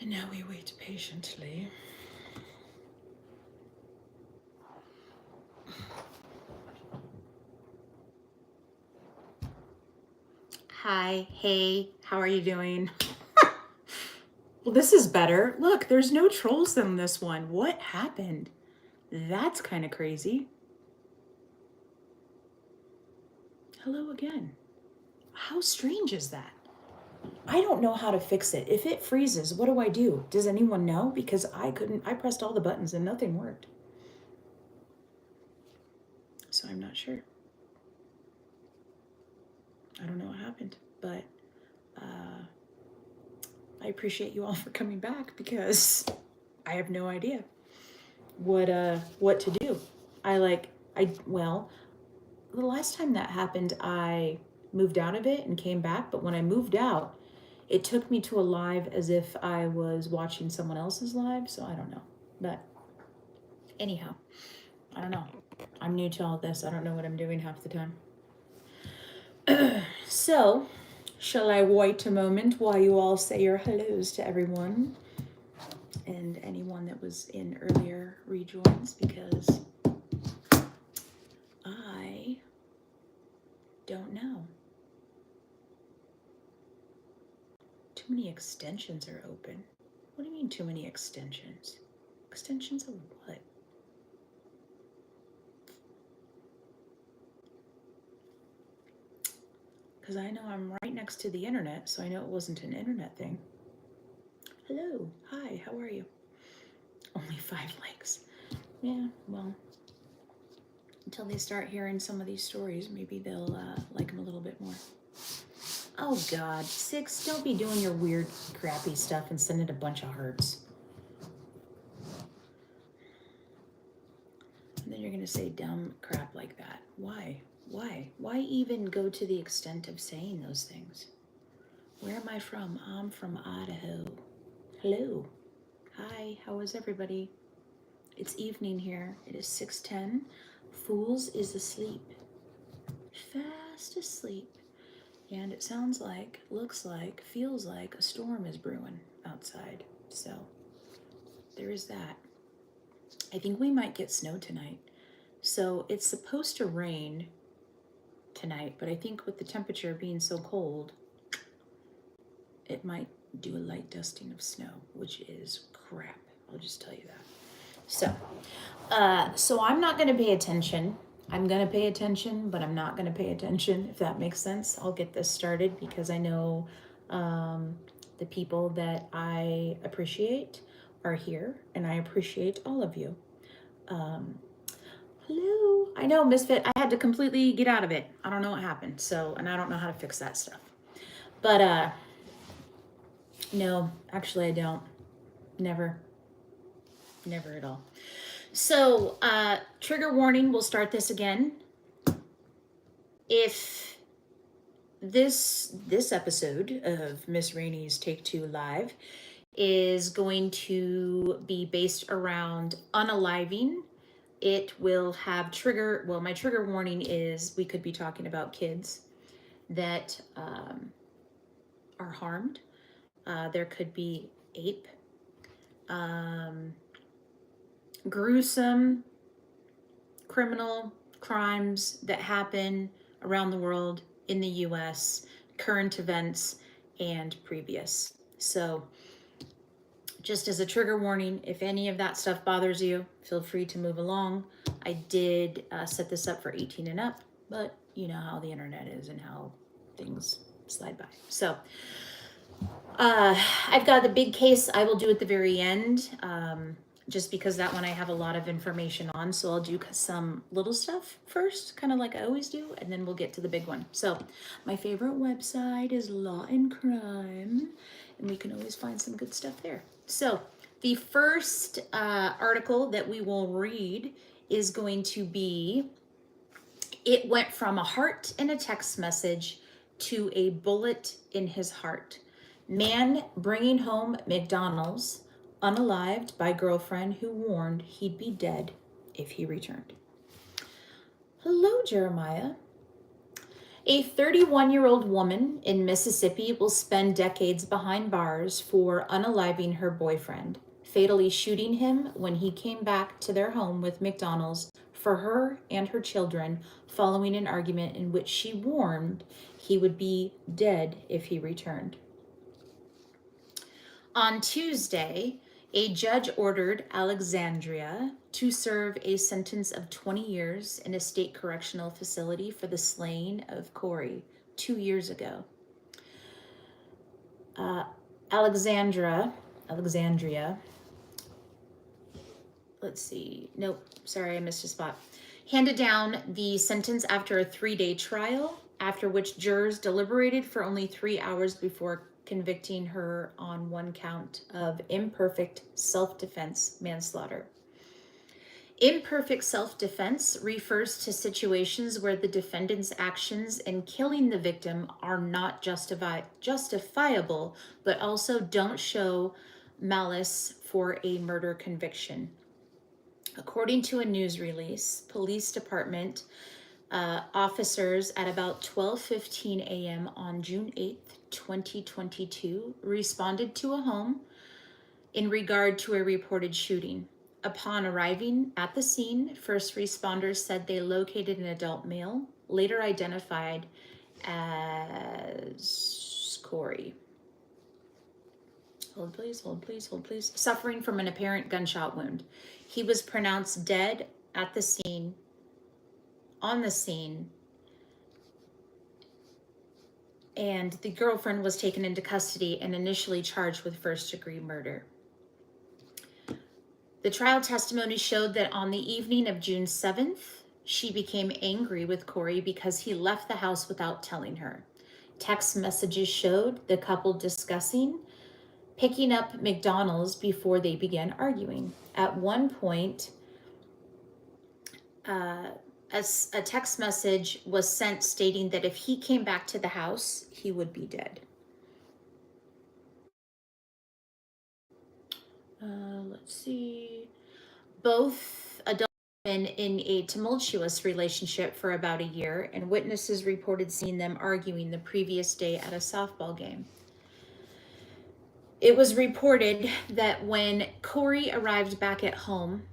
And now we wait patiently. Hi, hey, how are you doing? Well, this is better. Look, there's no trolls in this one. What happened? That's kind of crazy. Hello again. How strange is that? I don't know how to fix it. If it freezes, what do I do? Does anyone know? Because I couldn't, I pressed all the buttons and nothing worked. So I'm not sure. I don't know what happened, but I appreciate you all for coming back because I have no idea what to do. Well, the last time that happened, I moved out of it and came back, but when I moved out, it took me to a live as if I was watching someone else's live, so I don't know. But anyhow, I don't know. I'm new to all this. I don't know what I'm doing half the time. So, shall I wait a moment while you all say your hellos to everyone and anyone that was in earlier rejoins, because I don't know. Too many extensions are open. What do you mean too many extensions? Extensions of what? Because I know I'm right next to the internet, so I know it wasn't an internet thing. Hello, hi, how are you? Only 5 likes. Yeah, well, until they start hearing some of these stories, maybe they'll like them a little bit more. Oh God, 6, don't be doing your weird, crappy stuff and sending a bunch of hearts. And then you're gonna say dumb crap like that. Why? Why? Why even go to the extent of saying those things? Where am I from? I'm from Idaho. Hello. Hi, how is everybody? It's evening here. It is 6:10. Fools is asleep. Fast asleep. And it sounds like, looks like, feels like a storm is brewing outside. So there is that. I think we might get snow tonight. So it's supposed to rain tonight, but I think with the temperature being so cold, it might do a light dusting of snow, which is crap. I'll just tell you that. So I'm not going to pay attention. I'm going to pay attention, but I'm not going to pay attention, if that makes sense. I'll get this started because I know the people that I appreciate are here, and I appreciate all of you. Hello. I know, Misfit, I had to completely get out of it. I don't know what happened, and I don't know how to fix that stuff. But, no, actually I don't. Never at all. So, trigger warning, we'll start this again. If this episode of Miss Rainey's Take 2 Live is going to be based around unaliving, it will have my trigger warning is we could be talking about kids that are harmed. There could be ape, gruesome criminal crimes that happen around the world in the US, current events, and previous. So just as a trigger warning, if any of that stuff bothers you, feel free to move along. I did set this up for 18 and up, but you know how the internet is and how things slide by. So I've got the big case I will do at the very end, just because that one I have a lot of information on. So I'll do some little stuff first, kind of like I always do, and then we'll get to the big one. So my favorite website is Law and Crime, and we can always find some good stuff there. So the first article that we will read is going to be, it went from a heart in a text message to a bullet in his heart. Man bringing home McDonald's unalived by girlfriend who warned he'd be dead if he returned. Hello, Jeremiah. A 31-year-old woman in Mississippi will spend decades behind bars for unaliving her boyfriend, fatally shooting him when he came back to their home with McDonald's for her and her children following an argument in which she warned he would be dead if he returned. On Tuesday, a judge ordered Alexandria to serve a sentence of 20 years in a state correctional facility for the slaying of Corey 2 years ago. Alexandria, let's see, nope, sorry, I missed a spot. Handed down the sentence after a 3-day trial, after which jurors deliberated for only 3 hours before convicting her on one count of imperfect self-defense manslaughter. Imperfect self-defense refers to situations where the defendant's actions in killing the victim are not justifiable, but also don't show malice for a murder conviction. According to a news release, police department officers at about 12:15 a.m. on June 8th, 2022, responded to a home in regard to a reported shooting. Upon arriving at the scene, first responders said they located an adult male, later identified as Corey. Hold please, suffering from an apparent gunshot wound. He was pronounced dead at the scene, on the scene, and the girlfriend was taken into custody and initially charged with first-degree murder. The trial testimony showed that on the evening of June 7th, she became angry with Corey because he left the house without telling her. Text messages showed the couple discussing picking up McDonald's before they began arguing. At one point, a text message was sent stating that if he came back to the house, he would be dead. Let's see. Both adults have been in a tumultuous relationship for about a year, and witnesses reported seeing them arguing the previous day at a softball game. It was reported that when Corey arrived back at home,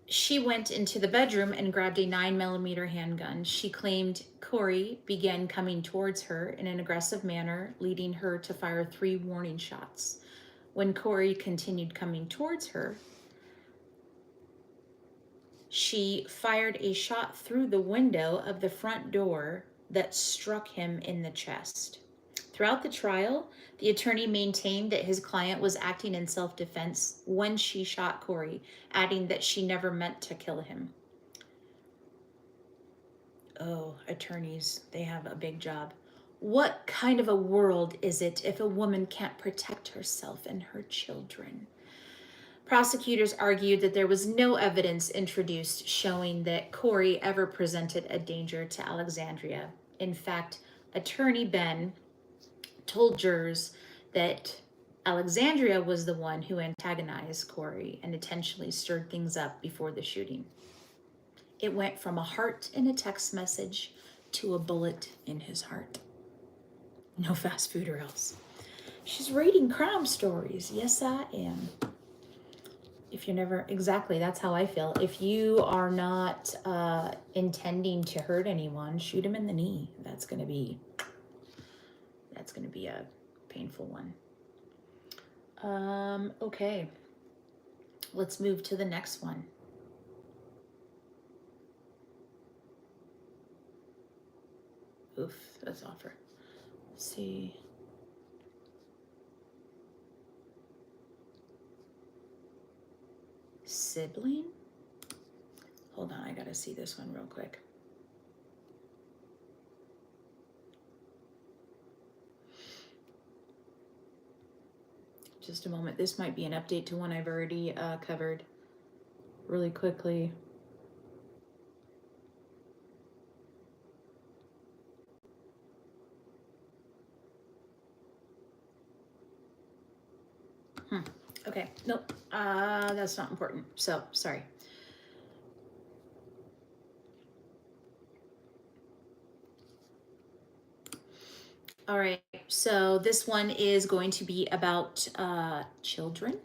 she went into the bedroom and grabbed a 9mm handgun. She claimed Corey began coming towards her in an aggressive manner, leading her to fire 3 warning shots. When Corey continued coming towards her, she fired a shot through the window of the front door that struck him in the chest. Throughout the trial, the attorney maintained that his client was acting in self-defense when she shot Corey, adding that she never meant to kill him. Oh, attorneys, they have a big job. What kind of a world is it if a woman can't protect herself and her children? Prosecutors argued that there was no evidence introduced showing that Corey ever presented a danger to Alexandria. In fact, Attorney Ben told jurors that Alexandria was the one who antagonized Corey and intentionally stirred things up before the shooting. It went from a heart in a text message to a bullet in his heart. No fast food or else. She's reading crime stories. Yes, I am. If you're never, exactly, that's how I feel. If you are not intending to hurt anyone, shoot him in the knee. That's gonna be a painful one. Okay, let's move to the next one. Oof, that's awful. Let's see. Sibling? Hold on, I gotta see this one real quick. Just a moment. This might be an update to one I've already covered really quickly. Okay, nope, that's not important. So, sorry. All right, so this one is going to be about children.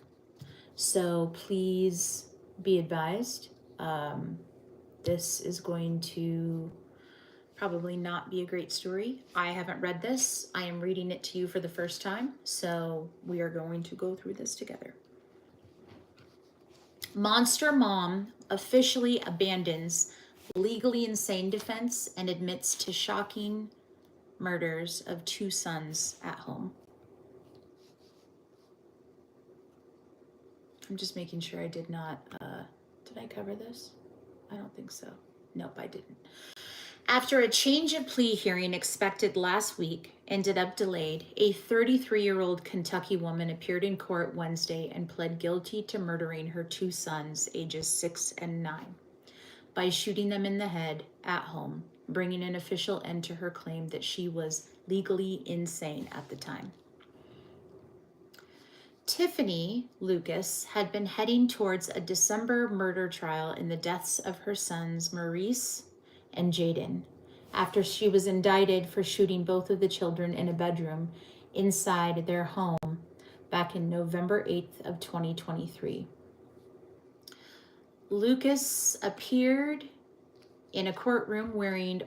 So please be advised. This is going to probably not be a great story. I haven't read this. I am reading it to you for the first time. So we are going to go through this together. Monster mom officially abandons legally insane defense and admits to shocking murders of 2 sons at home. I'm just making sure I did not, did I cover this? I don't think so. Nope, I didn't. After a change of plea hearing expected last week ended up delayed, a 33-year-old Kentucky woman appeared in court Wednesday and pled guilty to murdering her 2 sons, ages 6 and 9, by shooting them in the head at home, bringing an official end to her claim that she was legally insane at the time. Tiffany Lucas had been heading towards a December murder trial in the deaths of her sons Maurice and Jaden, after she was indicted for shooting both of the children in a bedroom inside their home back in November 8th of 2023. Lucas appeared in a courtroom wearing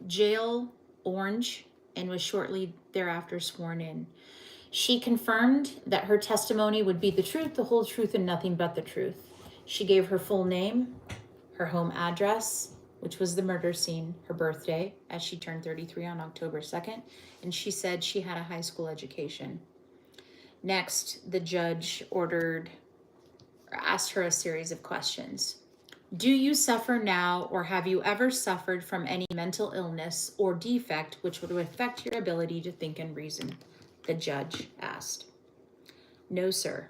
jail orange and was shortly thereafter sworn in. She confirmed that her testimony would be the truth, the whole truth, and nothing but the truth. She gave her full name, her home address, which was the murder scene, her birthday, as she turned 33 on October 2nd, and she said she had a high school education. Next, the judge asked her a series of questions. Do you suffer now, or have you ever suffered from any mental illness or defect which would affect your ability to think and reason? The judge asked. No, sir.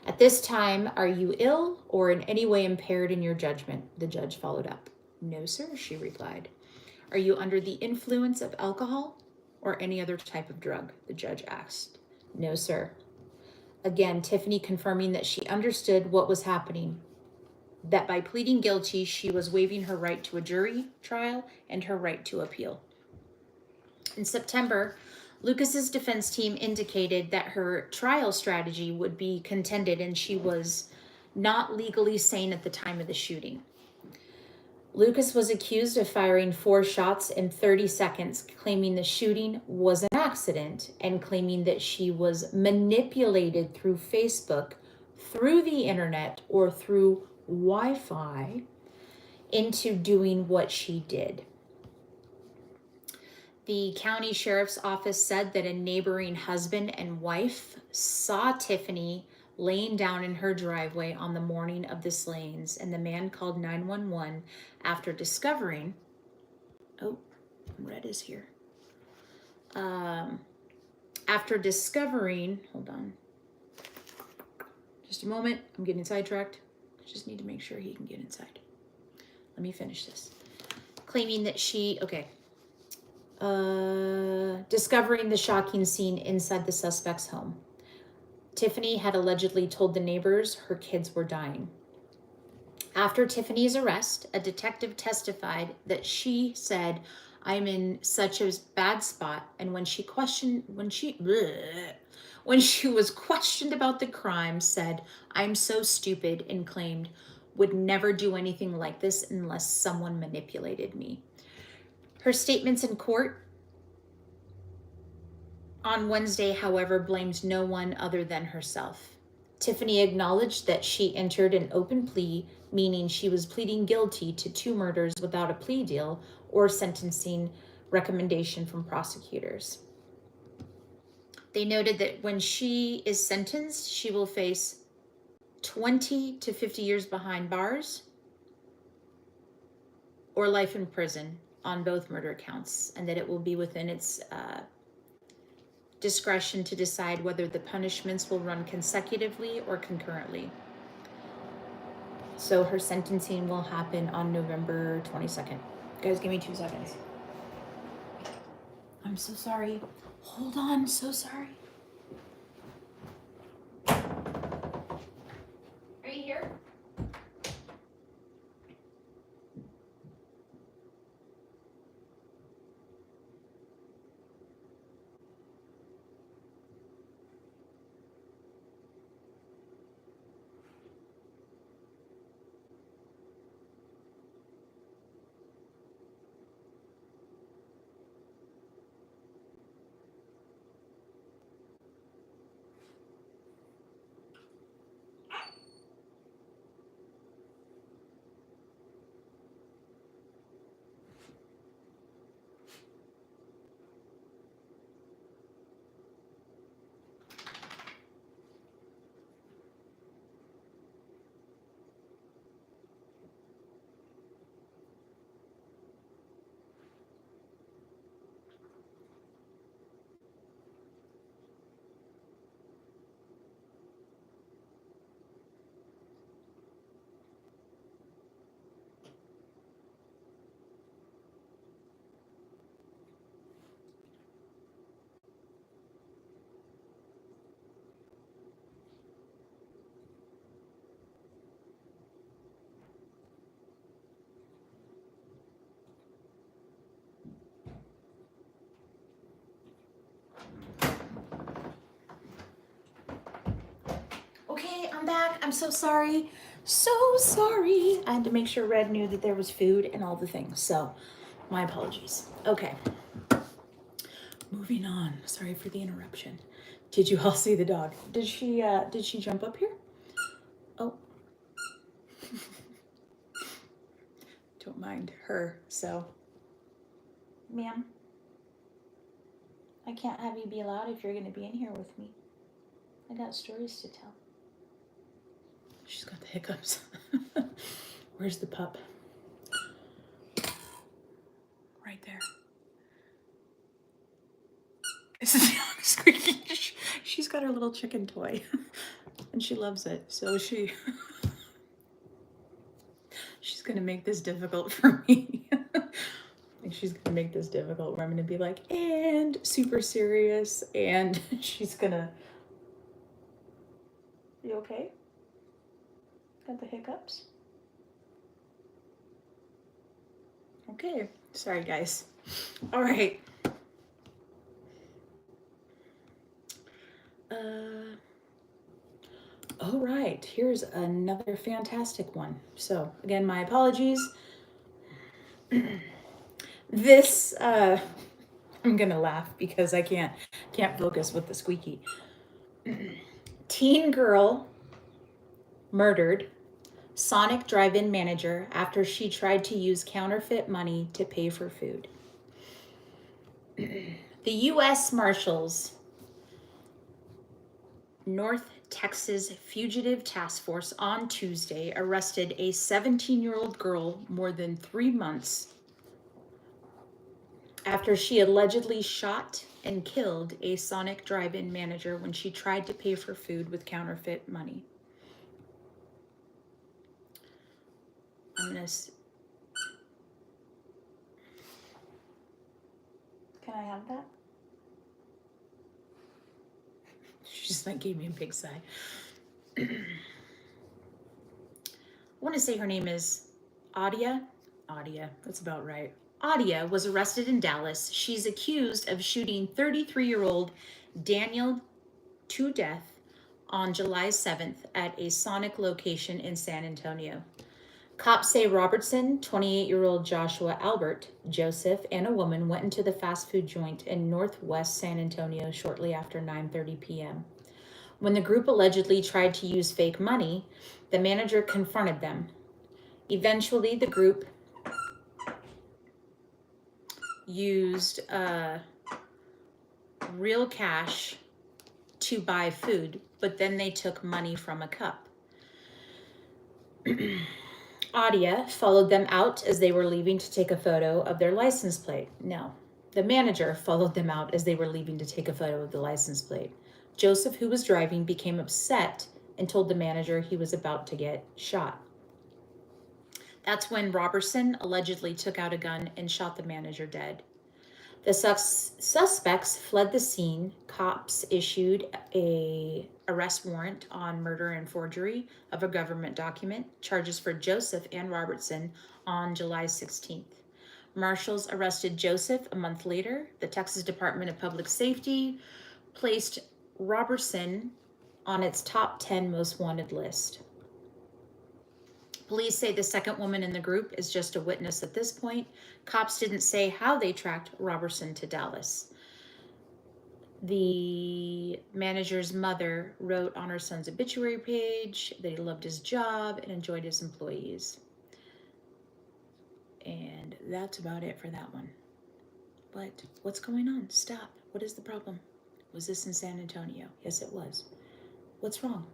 At this time, are you ill or in any way impaired in your judgment? The judge followed up. No, sir, she replied. Are you under the influence of alcohol or any other type of drug? The judge asked. No, sir. Again, Tiffany confirming that she understood what was happening, that by pleading guilty, she was waiving her right to a jury trial and her right to appeal. In September, Lucas's defense team indicated that her trial strategy would be contended and she was not legally sane at the time of the shooting. Lucas was accused of firing 4 shots in 30 seconds, claiming the shooting was an accident and claiming that she was manipulated through Facebook, through the internet, or through Wi-Fi into doing what she did. The county sheriff's office said that a neighboring husband and wife saw Tiffany laying down in her driveway on the morning of the slayings, and the man called 911 after discovering, red is here. After discovering, hold on, just a moment, I'm getting sidetracked. I just need to make sure he can get inside. Let me finish this. Claiming that discovering the shocking scene inside the suspect's home. Tiffany had allegedly told the neighbors her kids were dying. After Tiffany's arrest, a detective testified that she said, I'm in such a bad spot, and when she was questioned about the crime, said, I'm so stupid, and claimed would never do anything like this unless someone manipulated me. Her statements in court on Wednesday, however, blamed no one other than herself. Tiffany acknowledged that she entered an open plea, meaning she was pleading guilty to 2 murders without a plea deal or sentencing recommendation from prosecutors. They noted that when she is sentenced, she will face 20 to 50 years behind bars or life in prison on both murder counts, and that it will be within its discretion to decide whether the punishments will run consecutively or concurrently. So her sentencing will happen on November 22nd. Guys, give me 2 seconds. I'm so sorry. Hold on, so sorry. Are you here? I'm back. I'm so sorry. So sorry. I had to make sure Red knew that there was food and all the things. So, my apologies. Okay. Moving on. Sorry for the interruption. Did you all see the dog? Did she jump up here? Oh. Don't mind her. So, ma'am, I can't have you be loud if you're going to be in here with me. I got stories to tell. She's got the hiccups. Where's the pup? Right there. This is squeaky. She's got her little chicken toy, and she loves it. So she's gonna make this difficult for me. And she's gonna make this difficult where I'm gonna be like, and super serious, and she's gonna. You okay? Got the hiccups? Okay. Sorry, guys. All right. All right, here's another fantastic one. So again, my apologies. This, I'm gonna laugh because I can't focus with the squeaky. Teen girl murdered Sonic drive-in manager after she tried to use counterfeit money to pay for food. The U.S. Marshals North Texas Fugitive Task Force on Tuesday arrested a 17-year-old girl more than 3 months after she allegedly shot and killed a Sonic drive-in manager when she tried to pay for food with counterfeit money. Can I have that? She just like gave me a big sigh. I want to say her name is Adia. That's about right. Adia was arrested in Dallas. She's accused of shooting 33-year-old Daniel to death on July 7th at a Sonic location in San Antonio. Cops say Robertson, 28-year-old Joshua Albert, Joseph, and a woman went into the fast food joint in northwest San Antonio shortly after 9:30 p.m. When the group allegedly tried to use fake money, the manager confronted them. Eventually, the group used real cash to buy food, but then they took money from a cup. Adia followed them out as they were leaving to take a photo of their license plate. No, the manager followed them out as they were leaving to take a photo of the license plate. Joseph, who was driving, became upset and told the manager he was about to get shot. That's when Robertson allegedly took out a gun and shot the manager dead. The suspects fled the scene. Cops issued a arrest warrant on murder and forgery of a government document, charges for Joseph and Robertson on July 16th. Marshals arrested Joseph a month later. The Texas Department of Public Safety placed Robertson on its top 10 most wanted list. Police say the second woman in the group is just a witness at this point. Cops didn't say how they tracked Robertson to Dallas. The manager's mother wrote on her son's obituary page that he loved his job and enjoyed his employees. And that's about it for that one. But what's going on? Stop. What is the problem? Was this in San Antonio? Yes, it was. What's wrong?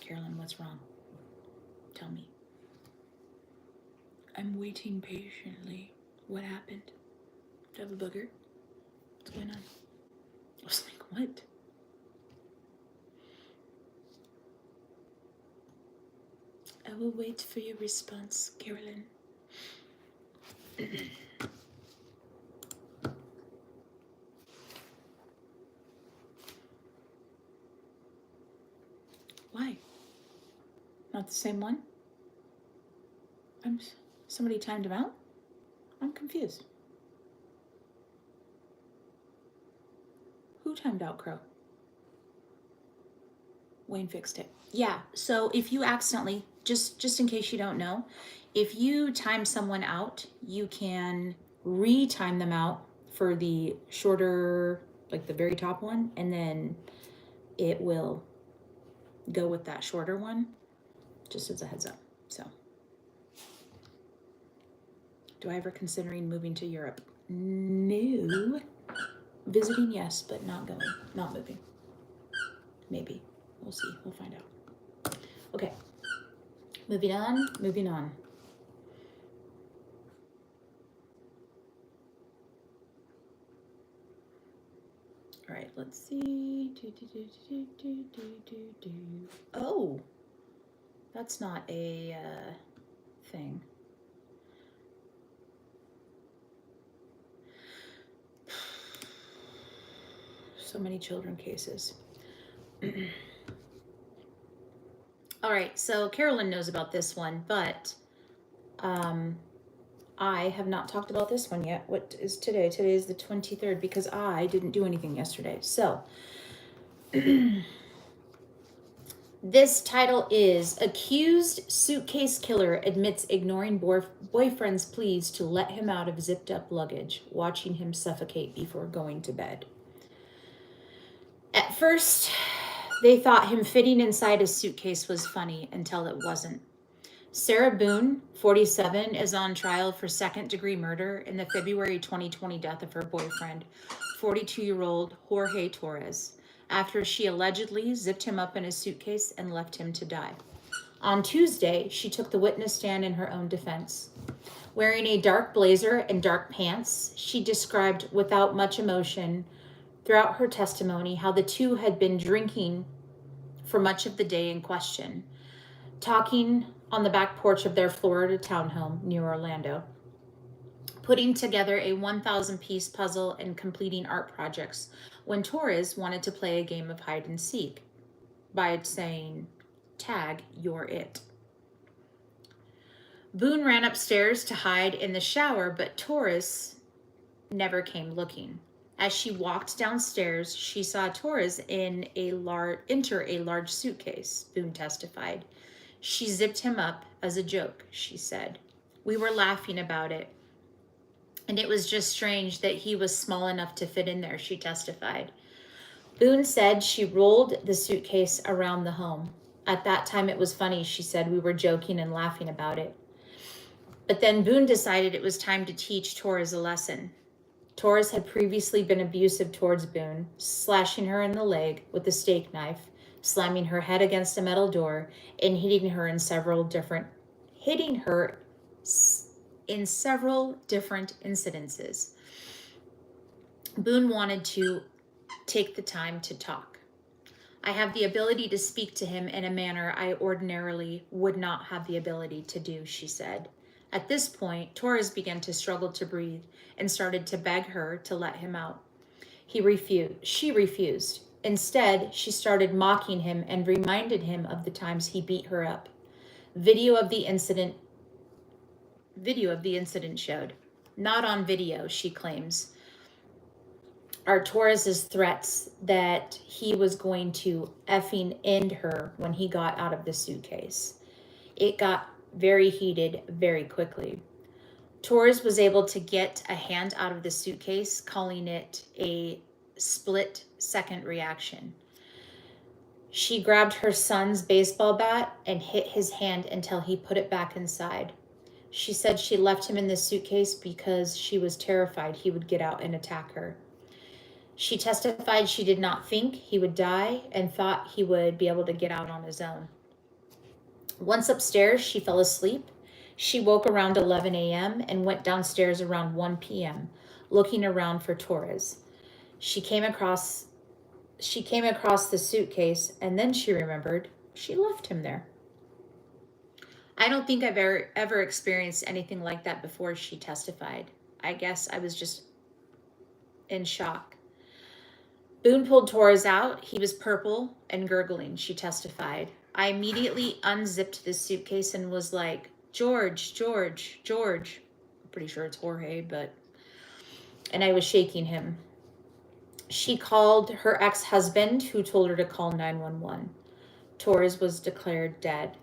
Carolyn, what's wrong? Tell me. I'm waiting patiently. What happened? Do you have a booger? What's going on? I was like, what? I will wait for your response, Carolyn. Why? Not the same one? Somebody timed him out? I'm confused. Who timed out Crow? Wayne fixed it. Yeah. So if you accidentally, just in case you don't know, if you time someone out, you can re-time them out for the shorter, like the very top one, and then it will go with that shorter one, just as a heads up. So, do I ever considering moving to Europe? No. Visiting, yes, but not going, not moving. Maybe. We'll see. We'll find out. Okay. Moving on. Moving on. All right, let's see. Oh, that's not a thing. So many children cases. All right, so Carolyn knows about this one, but I have not talked about this one yet. What is today? Today is the 23rd because I didn't do anything yesterday. So this title is Accused Suitcase Killer Admits Ignoring Boyfriend's Pleas to Let Him Out of Zipped Up Luggage, Watching Him Suffocate Before Going to Bed. At first, they thought him fitting inside a suitcase was funny until it wasn't. Sarah Boone, 47, is on trial for second-degree murder in the February 2020 death of her boyfriend, 42-year-old Jorge Torres, after she allegedly zipped him up in a suitcase and left him to die. On Tuesday, she took the witness stand in her own defense. Wearing a dark blazer and dark pants, she described without much emotion throughout her testimony how the two had been drinking for much of the day in question, talking on the back porch of their Florida townhome near Orlando, putting together a 1,000-piece puzzle and completing art projects when Torres wanted to play a game of hide and seek by saying, "Tag, you're it." Boone ran upstairs to hide in the shower, but Torres never came looking. As she walked downstairs, she saw Torres enter a large suitcase, Boone testified. She zipped him up as a joke, she said. We were laughing about it, and it was just strange that he was small enough to fit in there, she testified. Boone said she rolled the suitcase around the home. At that time, it was funny, she said. We were joking and laughing about it. But then Boone decided it was time to teach Torres a lesson. Torres had previously been abusive towards Boone, slashing her in the leg with a steak knife, slamming her head against a metal door, and hitting her in several different incidences. Boone wanted to take the time to talk. I have the ability to speak to him in a manner I ordinarily would not have the ability to do, she said. At this point, Torres began to struggle to breathe and started to beg her to let him out. She refused. Instead, she started mocking him and reminded him of the times he beat her up. Video of the incident showed. Not on video, she claims, are Torres's threats that he was going to effing end her when he got out of the suitcase. It got very heated very quickly. Torres was able to get a hand out of the suitcase, calling it a split-second reaction. She grabbed her son's baseball bat and hit his hand until he put it back inside. She said she left him in the suitcase because she was terrified he would get out and attack her. She testified she did not think he would die and thought he would be able to get out on his own. Once upstairs, she fell asleep. She woke around 11 a.m. and went downstairs around 1 p.m., looking around for Torres. She came across the suitcase, and then she remembered she left him there. I don't think I've ever experienced anything like that before, she testified. I guess I was just in shock. Boone pulled Torres out. He was purple and gurgling, she testified. I immediately unzipped this suitcase and was like, George. I'm pretty sure it's Jorge, and I was shaking him. She called her ex-husband, who told her to call 911. Torres was declared dead.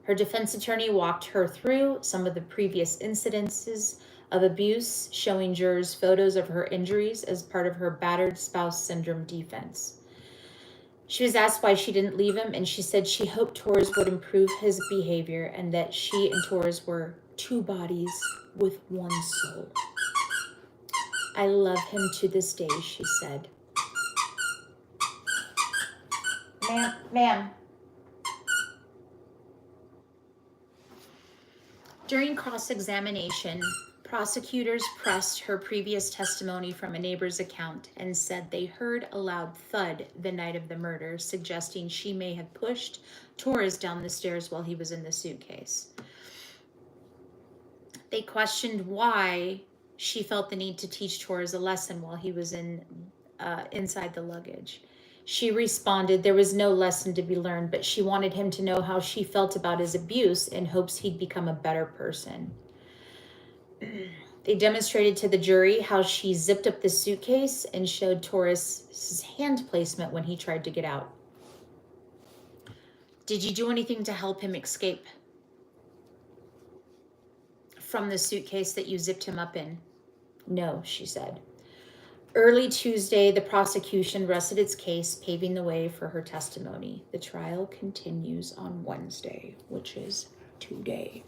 Her defense attorney walked her through some of the previous incidences of abuse, showing jurors photos of her injuries as part of her battered spouse syndrome defense. She was asked why she didn't leave him, and she said she hoped Torres would improve his behavior and that she and Torres were two bodies with one soul. I love him to this day, she said. Ma'am. During cross-examination, prosecutors pressed her previous testimony from a neighbor's account and said they heard a loud thud the night of the murder, suggesting she may have pushed Torres down the stairs while he was in the suitcase. They questioned why she felt the need to teach Torres a lesson while he was inside the luggage. She responded there was no lesson to be learned, but she wanted him to know how she felt about his abuse in hopes he'd become a better person. They demonstrated to the jury how she zipped up the suitcase and showed Torres' hand placement when he tried to get out. Did you do anything to help him escape from the suitcase that you zipped him up in? No, she said. Early Tuesday, the prosecution rested its case, paving the way for her testimony. The trial continues on Wednesday, which is today.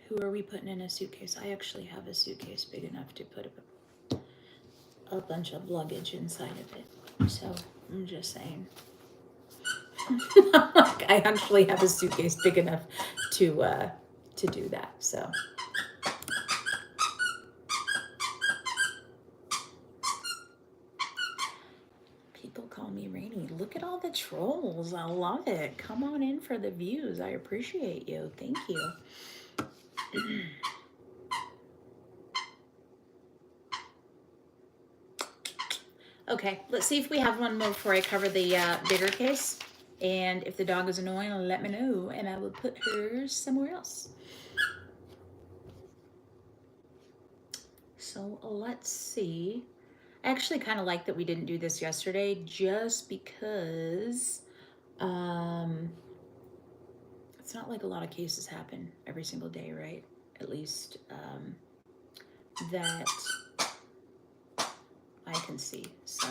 Who are we putting in a suitcase? I actually have a suitcase big enough to put a bunch of luggage inside of it. So I'm just saying. I actually have a suitcase big enough to do that. So people call me Rainy. Look at all the trolls. I love it. Come on in for the views. I appreciate you. Thank you. Okay, let's see if we have one more before I cover the bigger case. And if the dog is annoying, let me know, and I will put her somewhere else. So let's see. I actually kind of like that we didn't do this yesterday, just because it's not like a lot of cases happen every single day, right? At least that I can see. So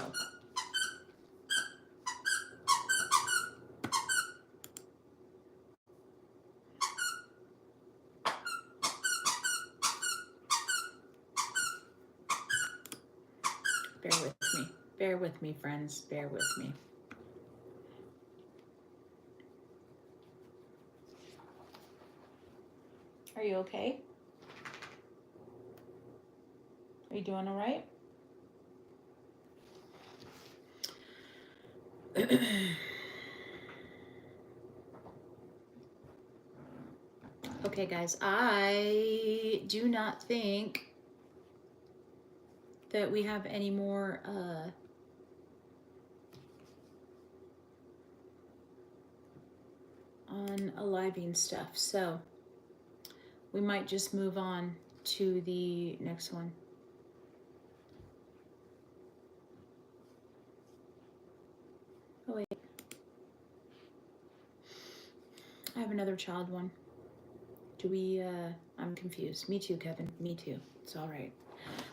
bear with me, friends, bear with me. Are you okay? Are you doing all right? Okay, guys, I do not think that we have any more unaliving stuff, so we might just move on to the next one. Oh wait, I have another child one. Do we, I'm confused. Me too, Kevin, me too. It's all right.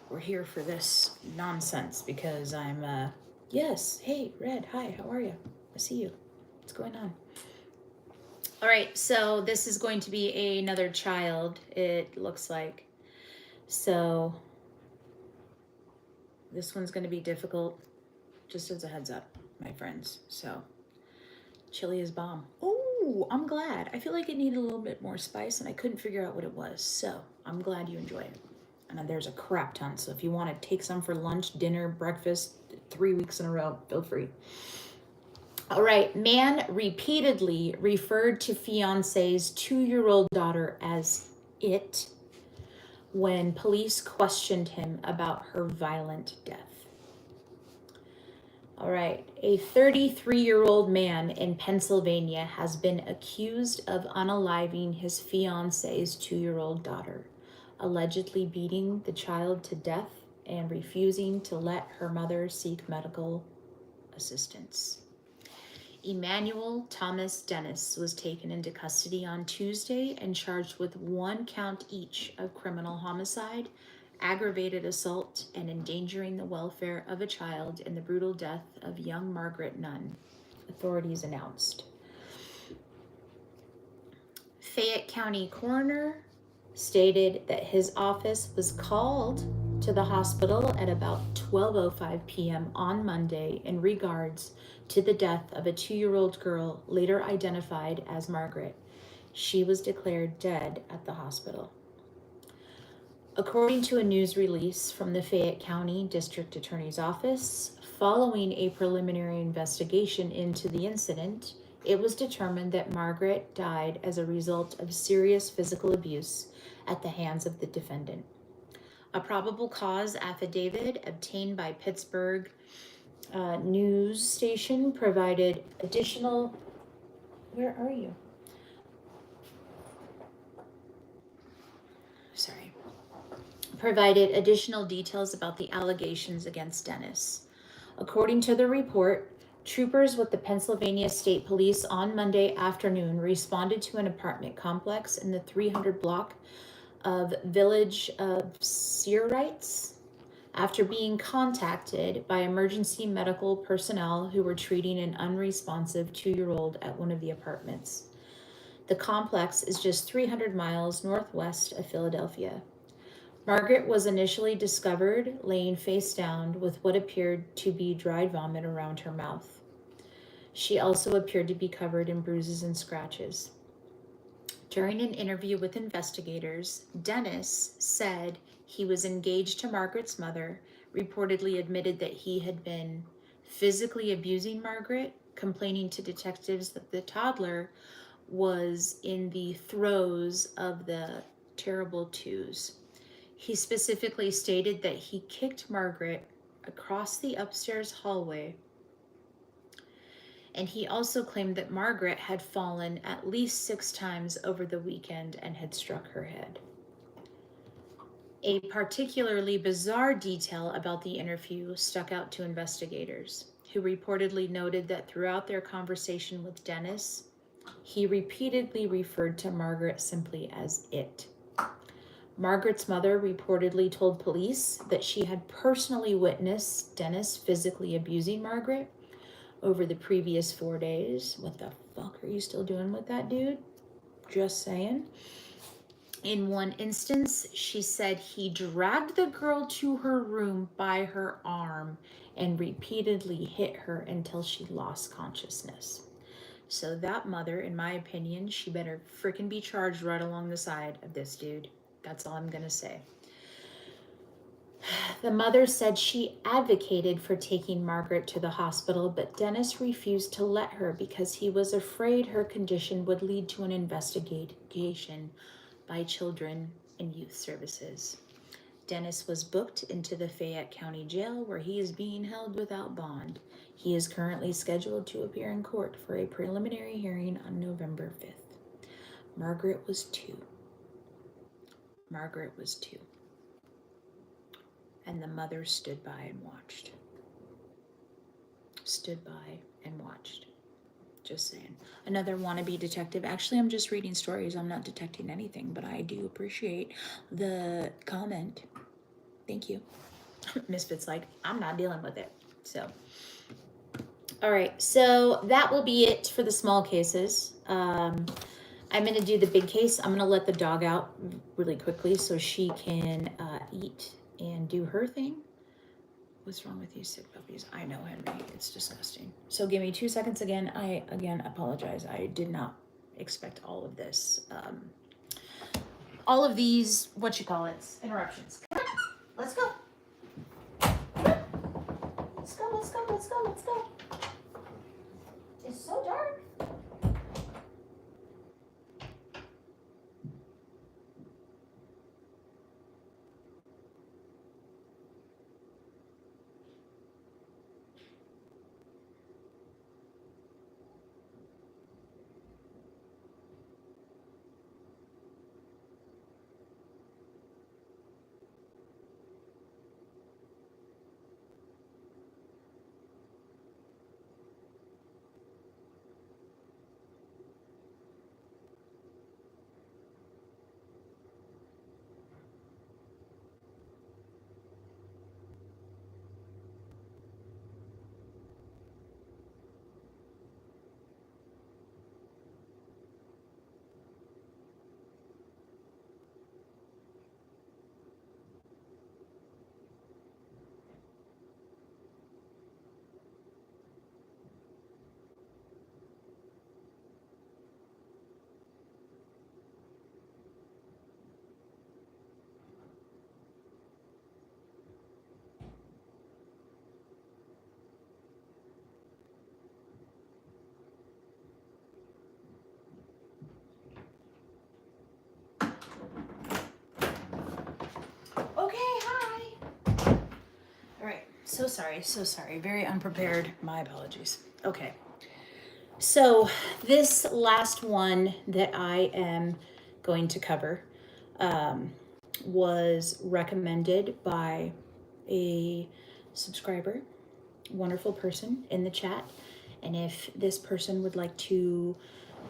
We're here for this nonsense because I'm, yes, hey, Red, hi, how are you? I see you. What's going on? All right, so this is going to be another child, it looks like. So this one's going to be difficult, just as a heads up, my friends. So chili is bomb. Oh, I'm glad. I feel like it needed a little bit more spice and I couldn't figure out what it was. So I'm glad you enjoy it. And there's a crap ton. So if you want to take some for lunch, dinner, breakfast, 3 weeks in a row, feel free. All right, man repeatedly referred to fiance's 2-year-old daughter as it when police questioned him about her violent death. All right, a 33-year-old man in Pennsylvania has been accused of unaliving his fiance's 2-year-old daughter, allegedly beating the child to death and refusing to let her mother seek medical assistance. Emmanuel Thomas Dennis was taken into custody on Tuesday and charged with 1 count each of criminal homicide, aggravated assault, and endangering the welfare of a child in the brutal death of young Margaret Nunn, authorities announced. Fayette County coroner stated that his office was called to the hospital at about 12:05 p.m. on Monday in regards to the death of a 2-year-old girl later identified as Margaret. She was declared dead at the hospital. According to a news release from the Fayette County District Attorney's Office, following a preliminary investigation into the incident, it was determined that Margaret died as a result of serious physical abuse at the hands of the defendant. A probable cause affidavit obtained by Pittsburgh news station provided additional... Where are you? Sorry. Provided additional details about the allegations against Dennis. According to the report, troopers with the Pennsylvania State Police on Monday afternoon responded to an apartment complex in the 300 block of Village of Searites after being contacted by emergency medical personnel who were treating an unresponsive 2-year-old at one of the apartments. The complex is just 300 miles northwest of Philadelphia. Margaret was initially discovered laying face down with what appeared to be dried vomit around her mouth. She also appeared to be covered in bruises and scratches. During an interview with investigators, Dennis said he was engaged to Margaret's mother, reportedly admitted that he had been physically abusing Margaret, complaining to detectives that the toddler was in the throes of the terrible twos. He specifically stated that he kicked Margaret across the upstairs hallway, and he also claimed that Margaret had fallen at least 6 times over the weekend and had struck her head. A particularly bizarre detail about the interview stuck out to investigators, who reportedly noted that throughout their conversation with Dennis, he repeatedly referred to Margaret simply as it. Margaret's mother reportedly told police that she had personally witnessed Dennis physically abusing Margaret over the previous 4 days. What the fuck are you still doing with that dude? Just saying. In one instance, she said he dragged the girl to her room by her arm and repeatedly hit her until she lost consciousness. So that mother, in my opinion, she better freaking be charged right along the side of this dude. That's all I'm gonna say. The mother said she advocated for taking Margaret to the hospital, but Dennis refused to let her because he was afraid her condition would lead to an investigation by Children and Youth Services. Dennis was booked into the Fayette County Jail, where he is being held without bond. He is currently scheduled to appear in court for a preliminary hearing on November 5th. Margaret was 2. Margaret was 2. And the mother stood by and watched. Stood by and watched. Just saying. Another wannabe detective. Actually, I'm just reading stories. I'm not detecting anything, but I do appreciate the comment. Thank you. Misfit's like, I'm not dealing with it. So, all right. So that will be it for the small cases. I'm going to do the big case. I'm going to let the dog out really quickly so she can eat and do her thing. What's wrong with these sick puppies? I know, Henry. It's disgusting. So give me 2 seconds again. I, again, apologize. I did not expect all of this. All of these, interruptions. Let's go. Let's go, let's go, let's go, let's go. It's so dark. So sorry, so sorry. Very unprepared. My apologies. Okay. So, this last one that I am going to cover was recommended by a subscriber, wonderful person in the chat. And if this person would like to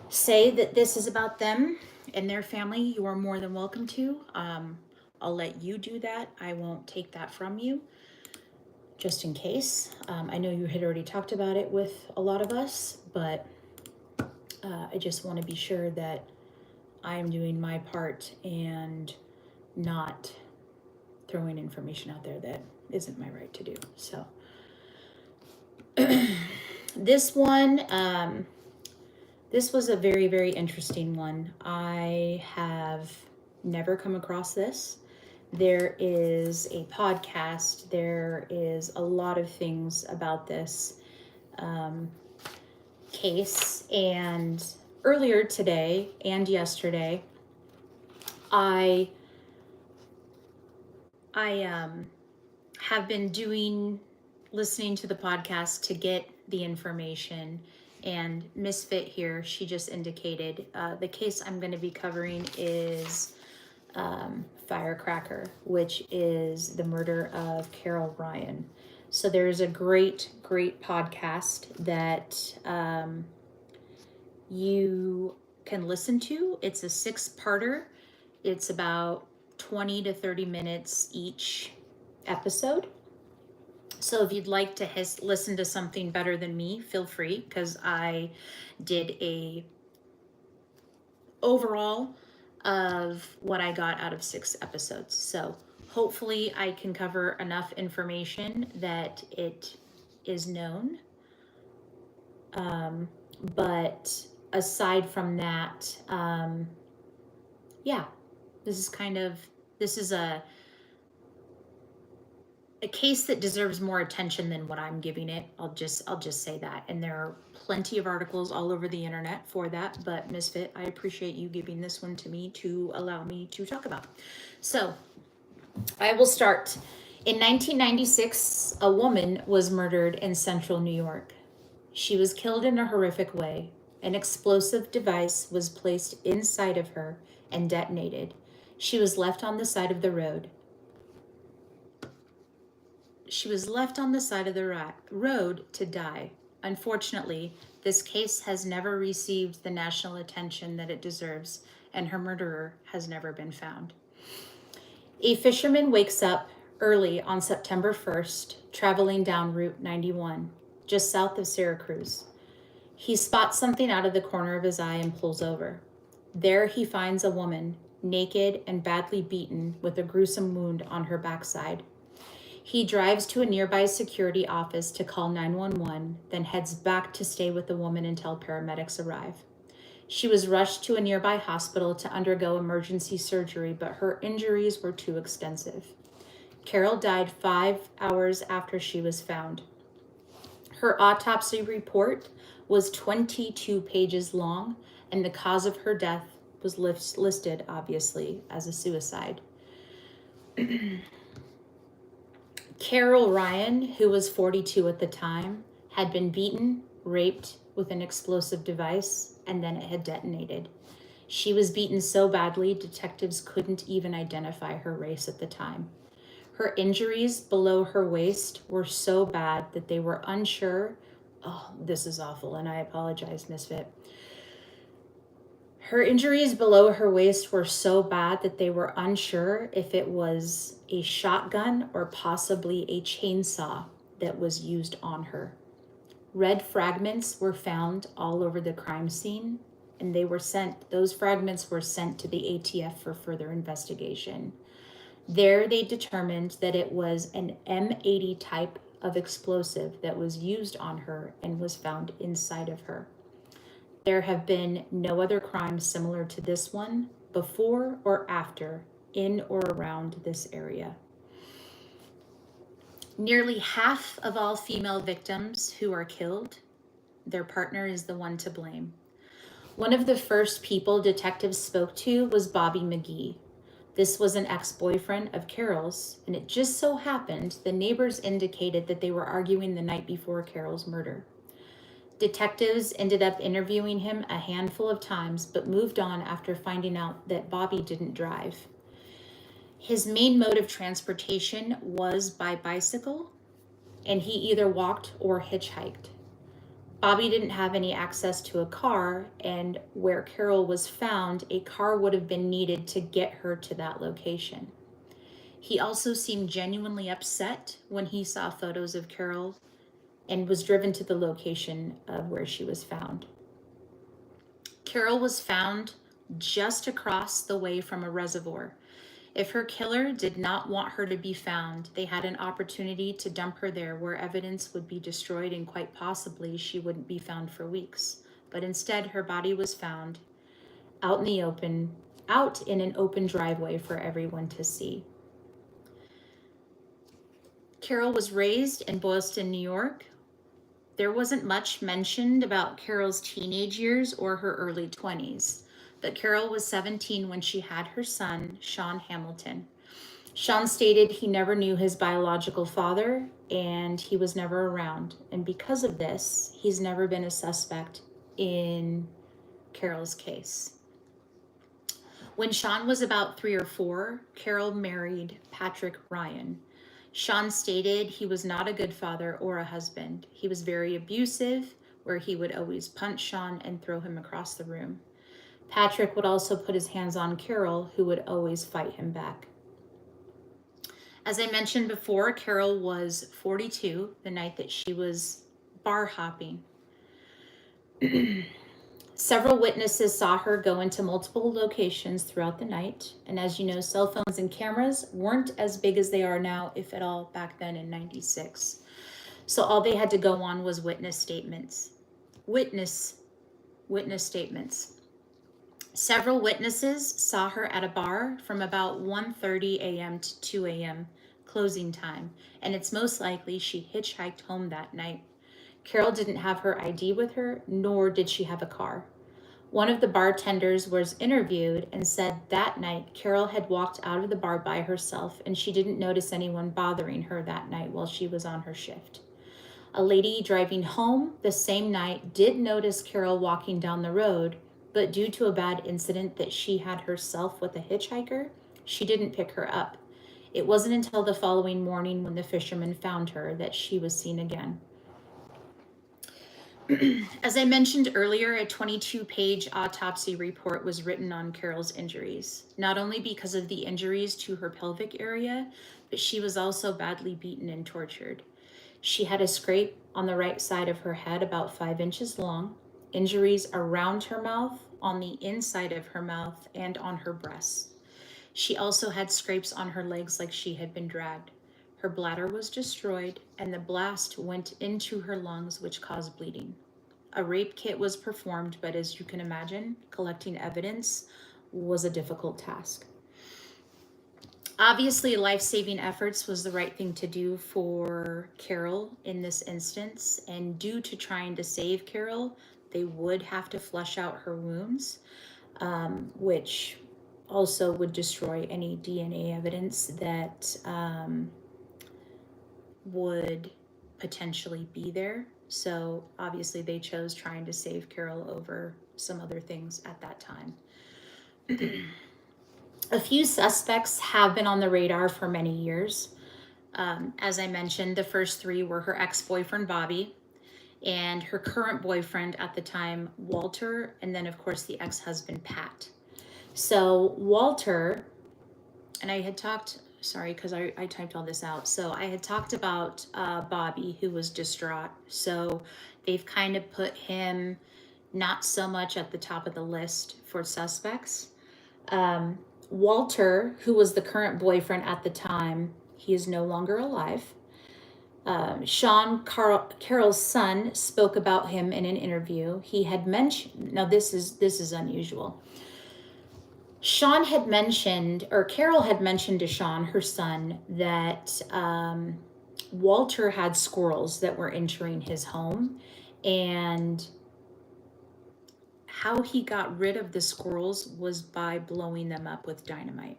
say that this is about them and their family, you are more than welcome to. I'll let you do that. I won't take that from you, just in case. I know you had already talked about it with a lot of us, but I just want to be sure that I am doing my part and not throwing information out there that isn't my right to do. So this one, this was a very, very interesting one. I have never come across this. There is a podcast. There is a lot of things about this case. And earlier today and yesterday, I have been listening to the podcast to get the information. And Misfit here, she just indicated the case I'm going to be covering is Firecracker, which is the murder of Carol Ryan. So there's a great, great podcast that you can listen to. It's a 6-parter. It's about 20 to 30 minutes each episode. So if you'd like to listen to something better than me, feel free, because I did a overall of what I got out of 6 episodes. So hopefully I can cover enough information that it is known. But aside from that, yeah, this is a case that deserves more attention than what I'm giving it. I'll just say that. And there are plenty of articles all over the internet for that, but Misfit, I appreciate you giving this one to me to allow me to talk about. So I will start. In 1996, a woman was murdered in central New York. She was killed in a horrific way. An explosive device was placed inside of her and detonated. She was left on the side of the road. She was left on the side of the road to die. Unfortunately, this case has never received the national attention that it deserves, and her murderer has never been found. A fisherman wakes up early on September 1st, traveling down Route 91, just south of Syracuse. He spots something out of the corner of his eye and pulls over. There he finds a woman, naked and badly beaten, with a gruesome wound on her backside. He drives to a nearby security office to call 911, then heads back to stay with the woman until paramedics arrive. She was rushed to a nearby hospital to undergo emergency surgery, but her injuries were too extensive. Carol died 5 hours after she was found. Her autopsy report was 22 pages long, and the cause of her death was listed, obviously, as a suicide. Carol Ryan, who was 42 at the time, had been beaten, raped with an explosive device, and then it had detonated. She was beaten so badly, detectives couldn't even identify her race at the time. Her injuries below her waist were so bad that they were unsure. Oh, this is awful, and I apologize, Misfit. Her injuries below her waist were so bad that they were unsure if it was a shotgun or possibly a chainsaw that was used on her. Red fragments were found all over the crime scene, and those fragments were sent to the ATF for further investigation. There they determined that it was an M80 type of explosive that was used on her and was found inside of her. There have been no other crimes similar to this one before or after in or around this area. Nearly half of all female victims who are killed, their partner is the one to blame. One of the first people detectives spoke to was Bobby McGee. This was an ex-boyfriend of Carol's, and it just so happened the neighbors indicated that they were arguing the night before Carol's murder. Detectives ended up interviewing him a handful of times, but moved on after finding out that Bobby didn't drive. His main mode of transportation was by bicycle, and he either walked or hitchhiked. Bobby didn't have any access to a car, and where Carol was found, a car would have been needed to get her to that location. He also seemed genuinely upset when he saw photos of Carol and was driven to the location of where she was found. Carol was found just across the way from a reservoir. If her killer did not want her to be found, they had an opportunity to dump her there where evidence would be destroyed and quite possibly she wouldn't be found for weeks. But instead, her body was found out in an open driveway for everyone to see. Carol was raised in Boylston, New York. There wasn't much mentioned about Carol's teenage years or her early 20s. But Carol was 17 when she had her son, Sean Hamilton. Sean stated he never knew his biological father and he was never around. And because of this, he's never been a suspect in Carol's case. When Sean was about 3 or 4, Carol married Patrick Ryan. Sean stated he was not a good father or a husband. He was very abusive, where he would always punch Sean and throw him across the room. Patrick would also put his hands on Carol, who would always fight him back. As I mentioned before, Carol was 42 the night that she was bar hopping. Several witnesses saw her go into multiple locations throughout the night. And as you know, cell phones and cameras weren't as big as they are now, if at all, back then in '96. So all they had to go on was witness statements. Witness statements. Several witnesses saw her at a bar from about 1:30 a.m. to 2 a.m. closing time, and it's most likely she hitchhiked home that night. Carol didn't have her ID with her, nor did she have a car. One of the bartenders was interviewed and said that night Carol had walked out of the bar by herself and she didn't notice anyone bothering her that night while she was on her shift. A lady driving home the same night did notice Carol walking down the road, but due to a bad incident that she had herself with a hitchhiker, she didn't pick her up. It wasn't until the following morning when the fisherman found her that she was seen again. As I mentioned earlier, a 22-page autopsy report was written on Carol's injuries, not only because of the injuries to her pelvic area, but she was also badly beaten and tortured. She had a scrape on the right side of her head about 5 inches long, injuries around her mouth, on the inside of her mouth, and on her breasts. She also had scrapes on her legs like she had been dragged. Her bladder was destroyed, and the blast went into her lungs, which caused bleeding. A rape kit was performed, but as you can imagine, collecting evidence was a difficult task. Obviously, life-saving efforts was the right thing to do for Carol in this instance, and due to trying to save Carol, they would have to flush out her wounds, which also would destroy any DNA evidence that would potentially be there. So obviously they chose trying to save Carol over some other things at that time. A few suspects have been on the radar for many years. As I mentioned, the first 3 were her ex-boyfriend, Bobby, and her current boyfriend at the time, Walter, and then of course the ex-husband, Pat. So Walter, and I had talked, sorry, because I typed all this out. So I had talked about Bobby, who was distraught. So they've kind of put him not so much at the top of the list for suspects. Walter, who was the current boyfriend at the time, he is no longer alive. Carol's son spoke about him in an interview. He had mentioned, now this is unusual. Carol had mentioned to Sean, her son, that Walter had squirrels that were entering his home, and how he got rid of the squirrels was by blowing them up with dynamite.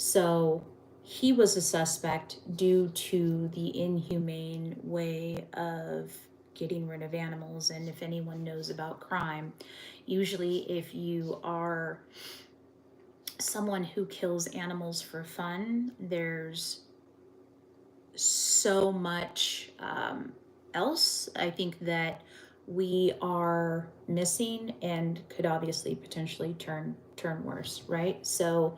So he was a suspect due to the inhumane way of getting rid of animals. And if anyone knows about crime, usually if you are someone who kills animals for fun, there's so much else I think that we are missing and could obviously potentially turn worse, right? So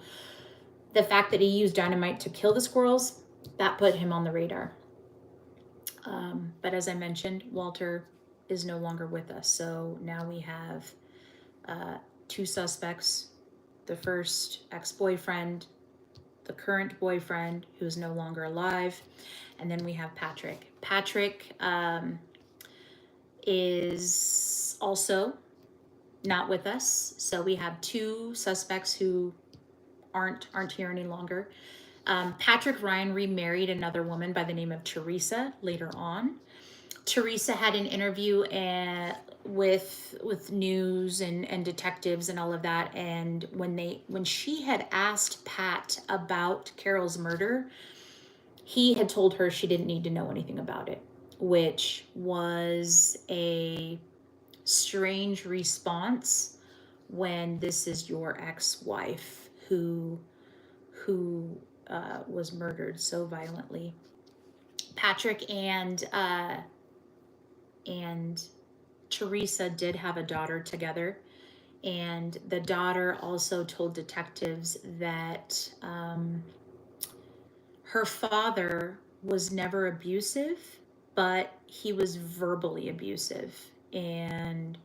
the fact that he used dynamite to kill the squirrels, that put him on the radar. But as I mentioned, Walter is no longer with us. So now we have two suspects, the first ex-boyfriend, the current boyfriend who's no longer alive, and then we have Patrick. Patrick is also not with us. So we have two suspects who aren't here any longer. Patrick Ryan remarried another woman by the name of Teresa later on. Teresa had an interview with news and detectives and all of that, and when she had asked Pat about Carol's murder, he had told her she didn't need to know anything about it, which was a strange response when this is your ex-wife who was murdered so violently. Patrick and Teresa did have a daughter together, and the daughter also told detectives that her father was never abusive, but he was verbally abusive, and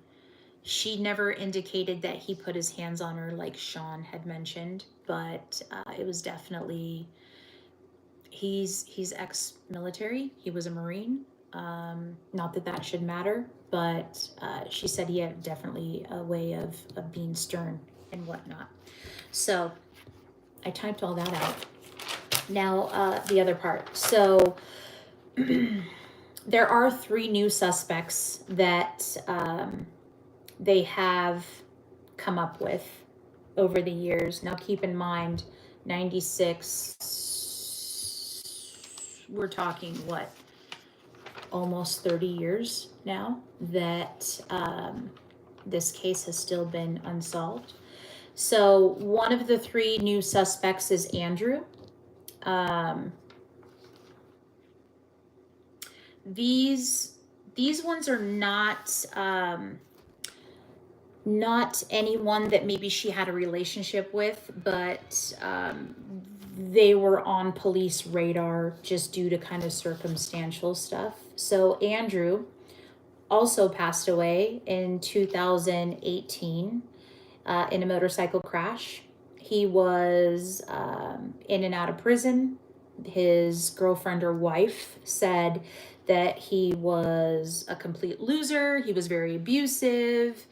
she never indicated that he put his hands on her like Sean had mentioned, but it was definitely, he's ex-military, he was a Marine. Not that that should matter, but she said he had definitely a way of being stern and whatnot. So I typed all that out. Now the other part. So there are 3 new suspects that they have come up with over the years. Now keep in mind, 96, we're talking what, almost 30 years now that this case has still been unsolved. So one of the 3 new suspects is Andrew. These ones are not anyone that maybe she had a relationship with, but they were on police radar just due to kind of circumstantial stuff. So Andrew also passed away in 2018 in a motorcycle crash. He was in and out of prison. His girlfriend or wife said that he was a complete loser. He was very abusive.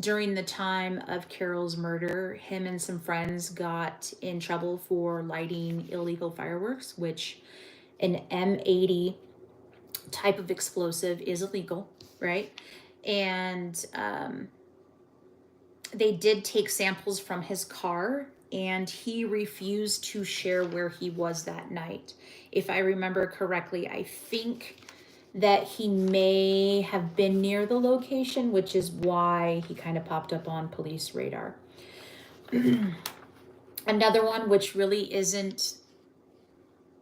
During the time of Carol's murder, him and some friends got in trouble for lighting illegal fireworks, which an M80 type of explosive is illegal, right? And they did take samples from his car, and he refused to share where he was that night. If I remember correctly, I think that he may have been near the location, which is why he kind of popped up on police radar. Another one, which really isn't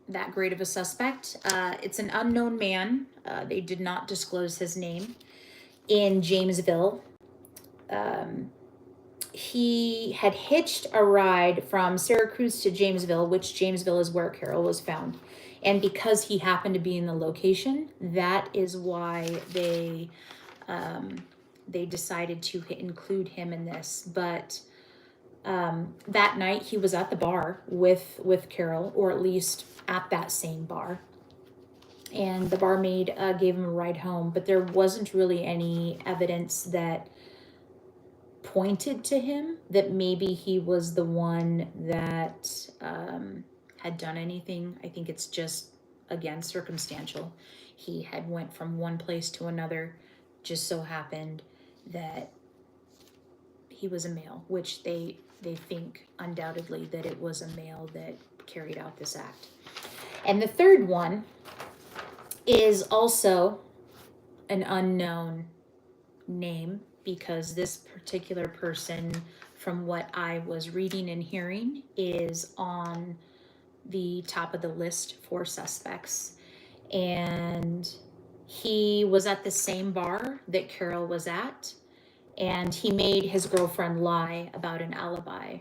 that great of a suspect, it's an unknown man. They did not disclose his name. In Jamesville, he had hitched a ride from Syracuse to Jamesville, which Jamesville is where Carol was found. And because he happened to be in the location, that is why they decided to include him in this. But that night he was at the bar with Carol, or at least at that same bar. And the barmaid gave him a ride home, but there wasn't really any evidence that pointed to him that maybe he was the one that had done anything. I think it's just, again, circumstantial. He had went from one place to another, just so happened that he was a male, which they they think undoubtedly that it was a male that carried out this act. And the third one is also an unknown name, because this particular person, from what I was reading and hearing, is on the top of the list for suspects. And he was at the same bar that Carol was at, and he made his girlfriend lie about an alibi.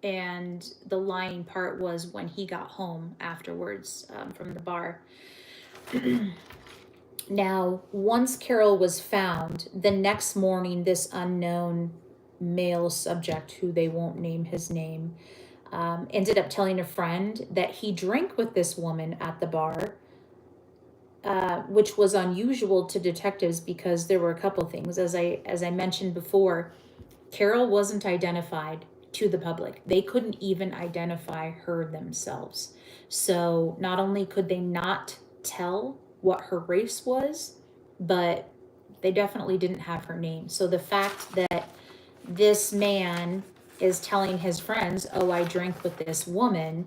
And the lying part was when he got home afterwards from the bar. Now, once Carol was found, the next morning, this unknown male subject, who they won't name his name, ended up telling a friend that he drank with this woman at the bar, which was unusual to detectives because there were a couple things. As I mentioned before, Carol wasn't identified to the public. They couldn't even identify her themselves. So not only could they not tell what her race was, but they definitely didn't have her name. So the fact that this man is telling his friends, oh, I drank with this woman,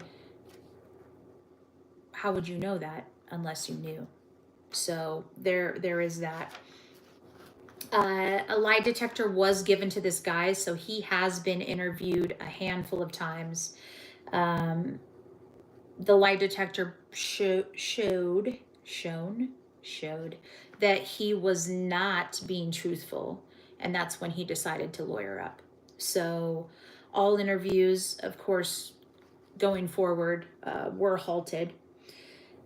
how would you know that unless you knew? So there is that. A lie detector was given to this guy, so he has been interviewed a handful of times. The lie detector showed that he was not being truthful, and that's when he decided to lawyer up. So all interviews, of course, going forward, were halted.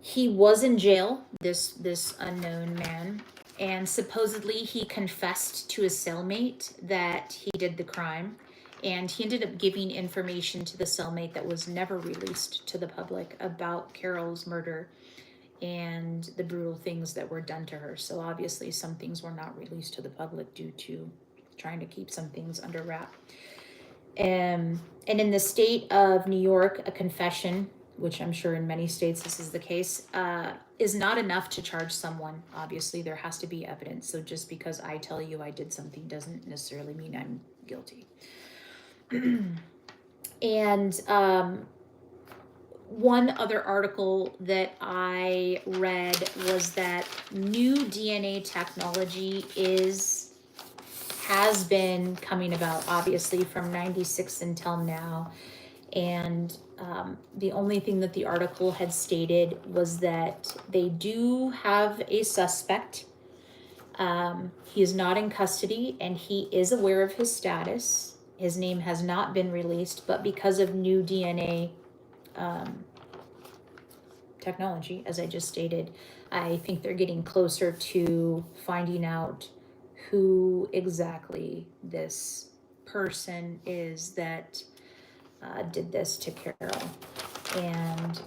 He was in jail, this unknown man, and supposedly he confessed to his cellmate that he did the crime, and he ended up giving information to the cellmate that was never released to the public about Carol's murder and the brutal things that were done to her. So obviously some things were not released to the public due to trying to keep some things under wrap. And in the state of New York, a confession, which I'm sure in many states this is the case, is not enough to charge someone. Obviously, there has to be evidence. So just because I tell you I did something doesn't necessarily mean I'm guilty. And one other article that I read was that new DNA technology has been coming about, obviously, from 96 until now. And the only thing that the article had stated was that they do have a suspect. He is not in custody, and he is aware of his status. His name has not been released, but because of new DNA technology, as I just stated, I think they're getting closer to finding out who exactly this person is that did this to Carol. And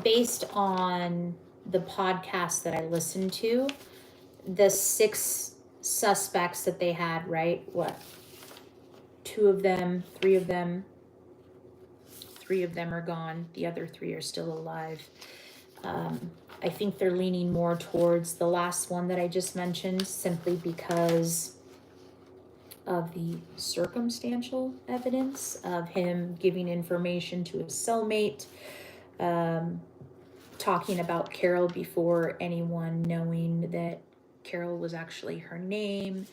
based on the podcast that I listened to, the 6 suspects that they had, right? What? 2 of them, 3 of them, 3 of them are gone. The other 3 are still alive. I think they're leaning more towards the last one that I just mentioned, simply because of the circumstantial evidence of him giving information to his cellmate, talking about Carol before anyone knowing that Carol was actually her name.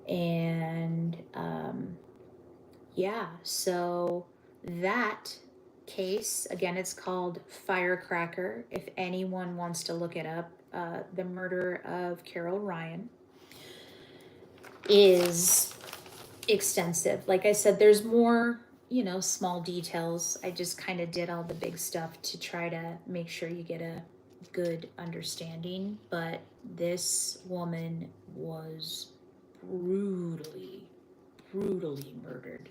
And yeah, so that case, again, it's called Firecracker, if anyone wants to look it up. The murder of Carol Ryan is extensive. Like I said, there's more, small details. I just kind of did all the big stuff to try to make sure you get a good understanding. But this woman was brutally murdered.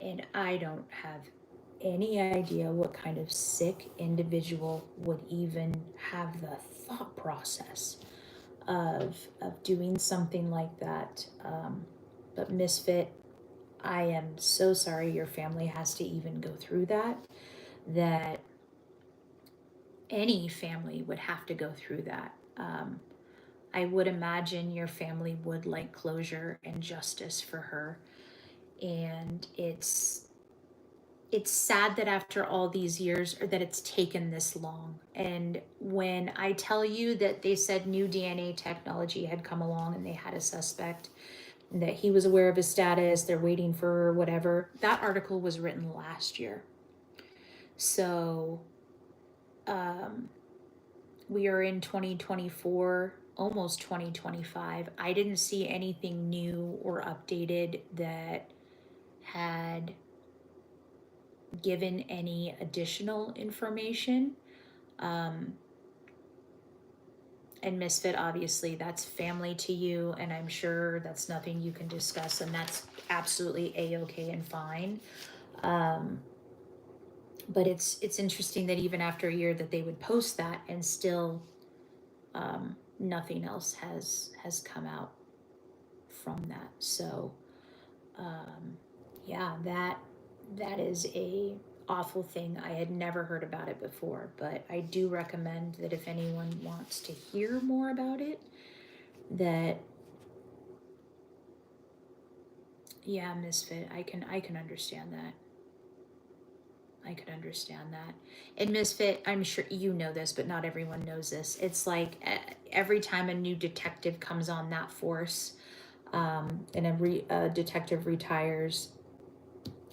And I don't have any idea what kind of sick individual would even have the thought process of doing something like that. But Misfit, I am so sorry your family has to even go through that any family would have to go through that. I would imagine your family would like closure and justice for her. And it's sad that after all these years, or that it's taken this long. And when I tell you that they said new DNA technology had come along and they had a suspect, and that he was aware of his status, they're waiting for whatever, that article was written last year. So we are in 2024, almost 2025. I didn't see anything new or updated that had given any additional information. And Misfit, obviously, that's family to you, and I'm sure that's nothing you can discuss, and that's absolutely a-okay and fine. But it's interesting that even after a year that they would post that, and still nothing else has come out from that. So yeah, that is a awful thing. I had never heard about it before, but I do recommend that if anyone wants to hear more about it, that yeah, Misfit, I can understand that. I could understand that. And Misfit, I'm sure you know this, but not everyone knows this. It's like every time a new detective comes on that force, and a detective retires,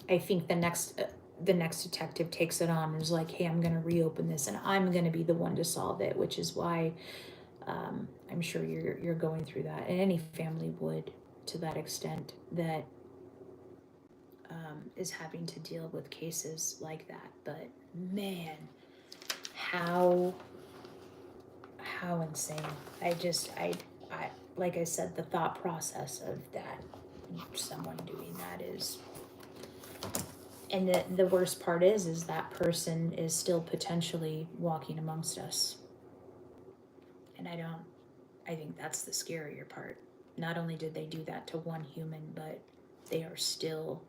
I think the next detective takes it on and is like, "Hey, I'm going to reopen this, and I'm going to be the one to solve it," which is why I'm sure you're going through that, and any family would, to that extent, that is having to deal with cases like that. But man, how insane! I like I said, the thought process of that, someone doing that is, and the worst part is that person is still potentially walking amongst us. And I think that's the scarier part. Not only did they do that to one human, but they are still,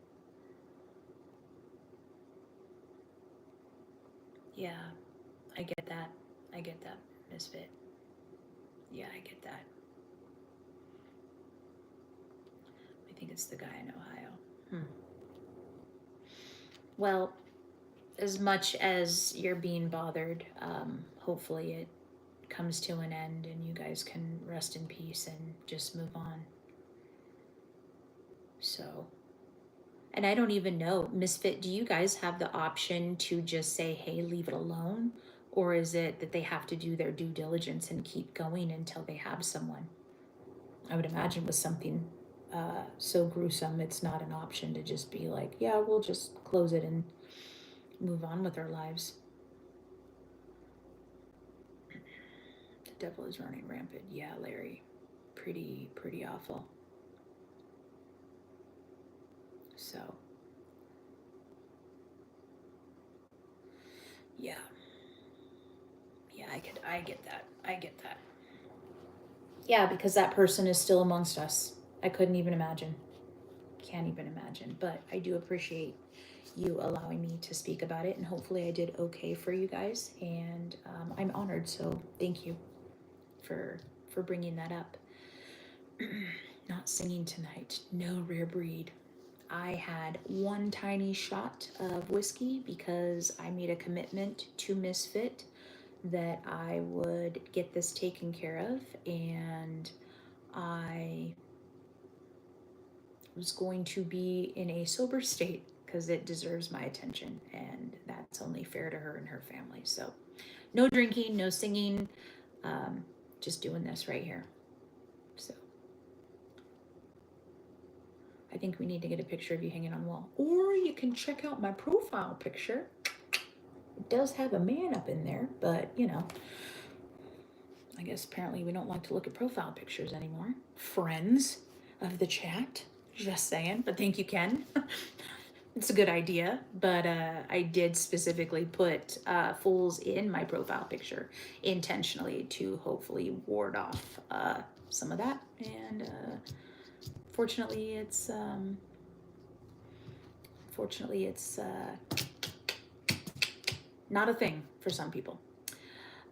yeah, I get that. I get that, Misfit. Yeah, I get that. I think it's the guy in Ohio. Well, as much as you're being bothered, hopefully it comes to an end and you guys can rest in peace and just move on. So, and I don't even know, Misfit, do you guys have the option to just say, hey, leave it alone? Or is it that they have to do their due diligence and keep going until they have someone? I would imagine with something so gruesome, it's not an option to just be like, yeah, we'll just close it and move on with our lives. The devil is running rampant. Yeah, Larry. Pretty awful. So, yeah. Yeah, I get that. I get that. Yeah, because that person is still amongst us. I couldn't even imagine. Can't even imagine. But I do appreciate you allowing me to speak about it, and hopefully I did okay for you guys. And I'm honored. So thank you for bringing that up. Not singing tonight. No rare breed. I had one tiny shot of whiskey because I made a commitment to Misfit that I would get this taken care of, and I was going to be in a sober state because it deserves my attention, and that's only fair to her and her family. So, no drinking, no singing, just doing this right here. So, I think we need to get a picture of you hanging on the wall, or you can check out my profile picture. It does have a man up in there, but you know, I guess apparently we don't like to look at profile pictures anymore. Friends of the chat, just saying. But thank you, Ken. It's a good idea, but I did specifically put fools in my profile picture intentionally to hopefully ward off some of that. And fortunately, it's not a thing for some people.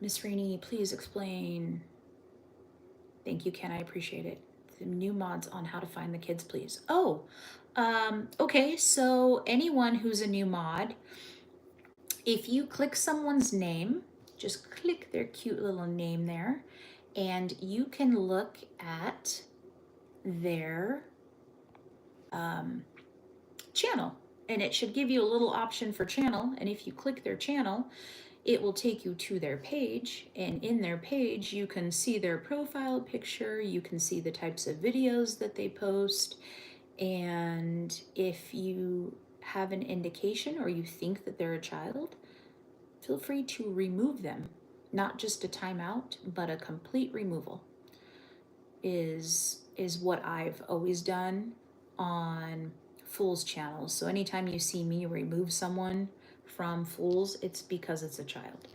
Miss Rainey, please explain. Thank you, Ken. I appreciate it. new mods on how to find the kids, please. Oh, okay. So anyone who's a new mod, if you click someone's name, just click their cute little name there, and you can look at their channel, and it should give you a little option for channel. And if you click their channel, it will take you to their page, and in their page you can see their profile picture, you can see the types of videos that they post, and if you have an indication or you think that they're a child, feel free to remove them. Not just a timeout, but a complete removal is what I've always done on Fool's channels. So anytime you see me remove someone from Fool's, it's because it's a child.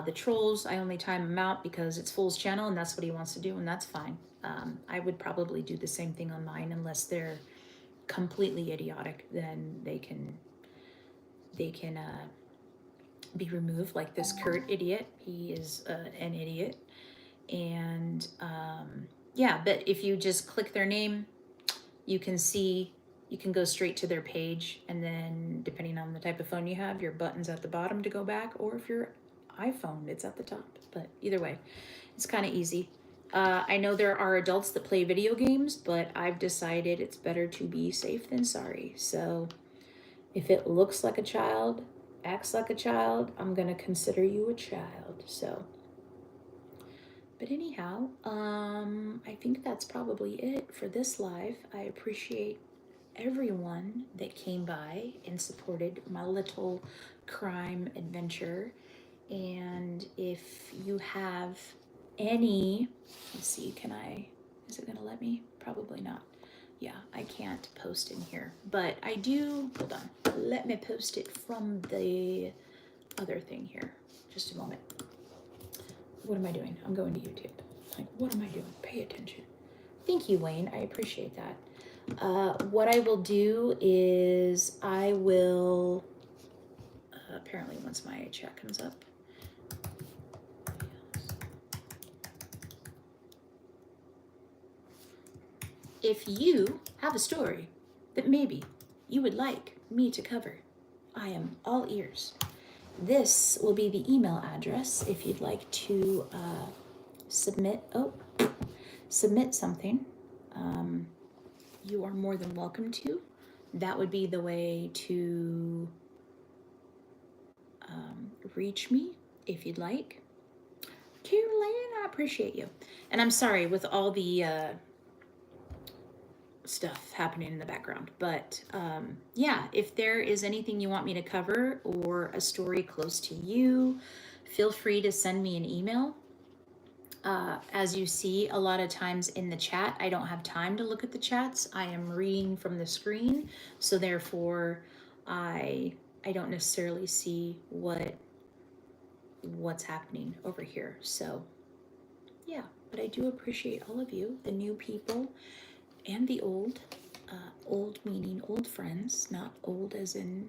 The trolls, I only time them out because it's Fool's channel and that's what he wants to do, and that's fine. I would probably do the same thing on mine unless they're completely idiotic. Then they can be removed, like this Kurt idiot. He is an idiot. And yeah, but if you just click their name, you can go straight to their page, and then depending on the type of phone you have, your button's at the bottom to go back, or if you're iPhone, it's at the top. But either way, it's kind of easy. I know there are adults that play video games, but I've decided it's better to be safe than sorry. So if it looks like a child, acts like a child, I'm gonna consider you a child. So, but anyhow, I think that's probably it for this live. I appreciate everyone that came by and supported my little crime adventure. And if you have any, let's see, is it gonna let me? Probably not. Yeah, I can't post in here, but I do, hold on, let me post it from the other thing here. Just a moment. What am I doing? I'm going to YouTube. Like, what am I doing? Pay attention. Thank you, Wayne. I appreciate that. What I will do is I will, apparently once my chat comes up, if you have a story that maybe you would like me to cover, I am all ears. This will be the email address if you'd like to submit something. You are more than welcome to. That would be the way to reach me if you'd like. Caroline, I appreciate you. And I'm sorry with all the stuff happening in the background, but yeah, if there is anything you want me to cover or a story close to you, feel free to send me an email. As you see, a lot of times in the chat, I don't have time to look at the chats. I am reading from the screen, so therefore I don't necessarily see what's happening over here. So yeah, but I do appreciate all of you, the new people and the old meaning old friends, not old as in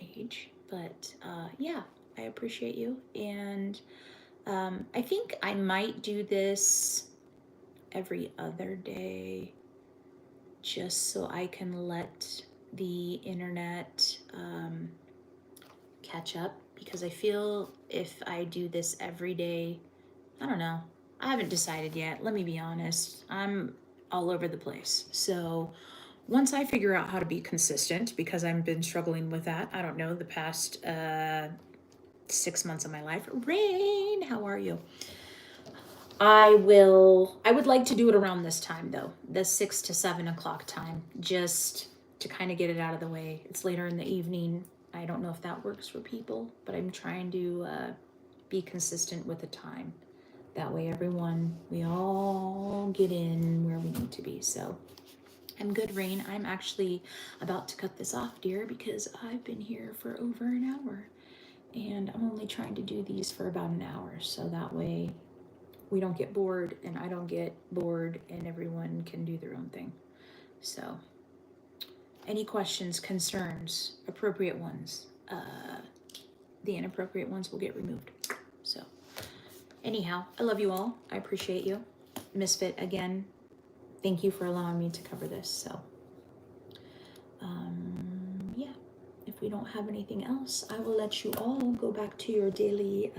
age, but yeah, I appreciate you. And I think I might do this every other day just so I can let the internet catch up, because I feel if I do this every day, I don't know, I haven't decided yet. Let me be honest. I'm all over the place. So once I figure out how to be consistent, because I've been struggling with that, I don't know, the past 6 months of my life. Rain, how are you? I would like to do it around this time though, the 6 to 7 o'clock time, just to kind of get it out of the way. It's later in the evening. I don't know if that works for people, but I'm trying to be consistent with the time. That way we all get in where we need to be. So I'm good, Rain. I'm actually about to cut this off, dear, because I've been here for over an hour and I'm only trying to do these for about an hour. So that way we don't get bored and I don't get bored and everyone can do their own thing. So any questions, concerns, appropriate ones, the inappropriate ones will get removed. So anyhow, I love you all. I appreciate you. Misfit, again, thank you for allowing me to cover this. So, yeah, if we don't have anything else, I will let you all go back to your daily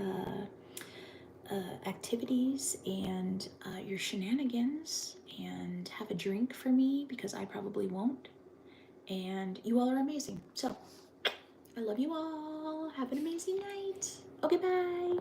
activities and your shenanigans, and have a drink for me because I probably won't. And you all are amazing. So, I love you all. Have an amazing night. Okay, bye.